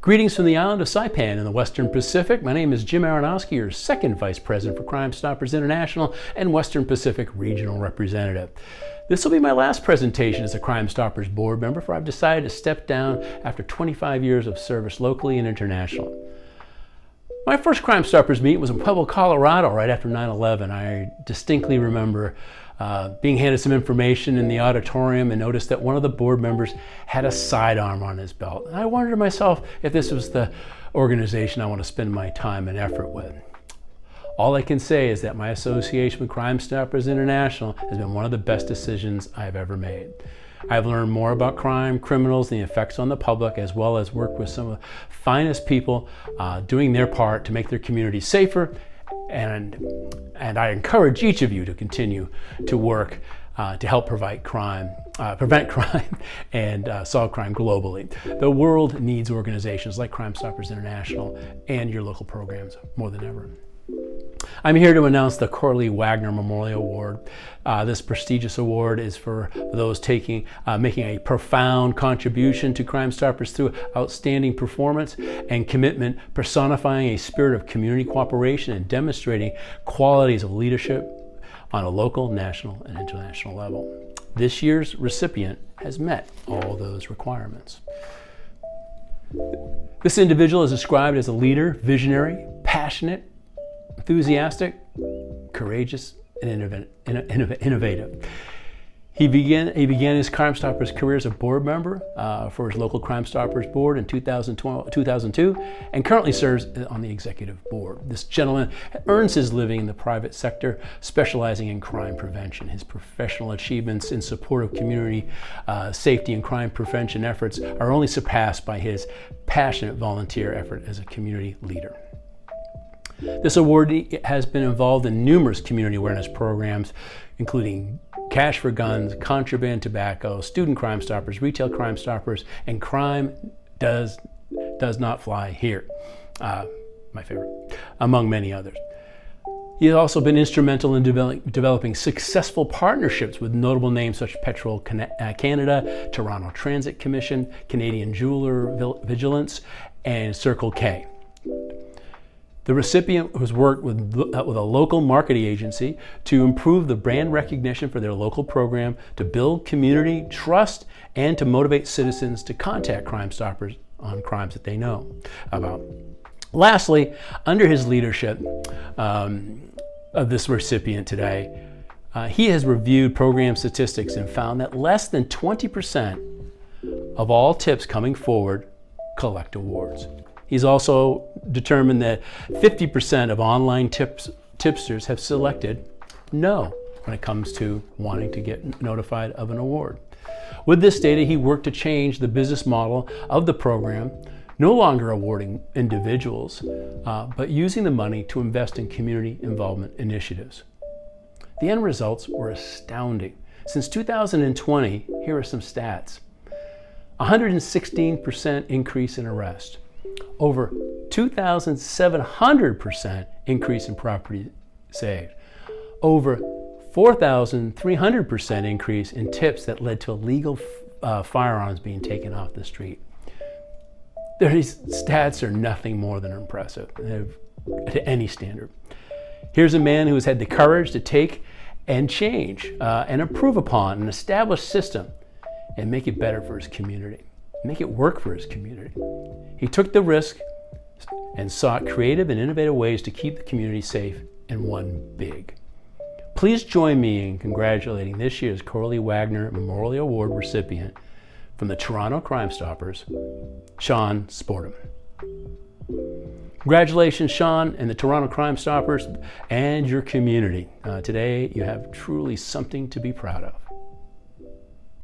Greetings from the island of Saipan in the Western Pacific. My name is Jim Aronofsky, your second Vice President for Crime Stoppers International and Western Pacific Regional Representative. This will be my last presentation as a Crime Stoppers board member, for I've decided to step down after 25 years of service locally and internationally. My first Crime Stoppers meeting was in Pueblo, Colorado, right after 9/11. I distinctly remember being handed some information in the auditorium and noticed that one of the board members had a sidearm on his belt. And I wondered to myself if this was the organization I want to spend my time and effort with. All I can say is that my association with Crime Stoppers International has been one of the best decisions I've ever made. I've learned more about crime, criminals, and the effects on the public, as well as work with some of the finest people doing their part to make their communities safer. And I encourage each of you to continue to work to help prevent crime and solve crime globally. The world needs organizations like Crime Stoppers International and your local programs more than ever. I'm here to announce the Coralie Wagner Memorial Award. This prestigious award is for those making a profound contribution to Crime Stoppers through outstanding performance and commitment, personifying a spirit of community cooperation and demonstrating qualities of leadership on a local, national, and international level. This year's recipient has met all those requirements. This individual is described as a leader, visionary, passionate, enthusiastic, courageous, and innovative. He began his Crime Stoppers career as a board member for his local Crime Stoppers board in 2002 and currently serves on the executive board. This gentleman earns his living in the private sector, specializing in crime prevention. His professional achievements in support of community safety and crime prevention efforts are only surpassed by his passionate volunteer effort as a community leader. This awardee has been involved in numerous community awareness programs, including Cash for Guns, Contraband Tobacco, Student Crime Stoppers, Retail Crime Stoppers, and Crime Does Not Fly Here, my favorite, among many others. He has also been instrumental in developing successful partnerships with notable names such as Petrol Canada, Toronto Transit Commission, Canadian Jeweler Vigilance, and Circle K. The recipient has worked with a local marketing agency to improve the brand recognition for their local program, to build community trust, and to motivate citizens to contact Crime Stoppers on crimes that they know about. Lastly, under his leadership of this recipient today, he has reviewed program statistics and found that less than 20% of all tips coming forward collect awards. He's also determined that 50% of online tipsters have selected no when it comes to wanting to get notified of an award. With this data, he worked to change the business model of the program, no longer awarding individuals, but using the money to invest in community involvement initiatives. The end results were astounding. Since 2020, here are some stats. 116% increase in arrest. Over 2,700% increase in property saved. Over 4,300% increase in tips that led to illegal firearms being taken off the street. These stats are nothing more than impressive to any standard. Here's a man who has had the courage to take and change and improve upon an established system and make it better for his community. Make it work for his community. He took the risk and sought creative and innovative ways to keep the community safe and won big. Please join me in congratulating this year's Coralie Wagner Memorial Award recipient from the Toronto Crime Stoppers, Sean Sportum. Congratulations, Sean, and the Toronto Crime Stoppers and your community. Today, you have truly something to be proud of.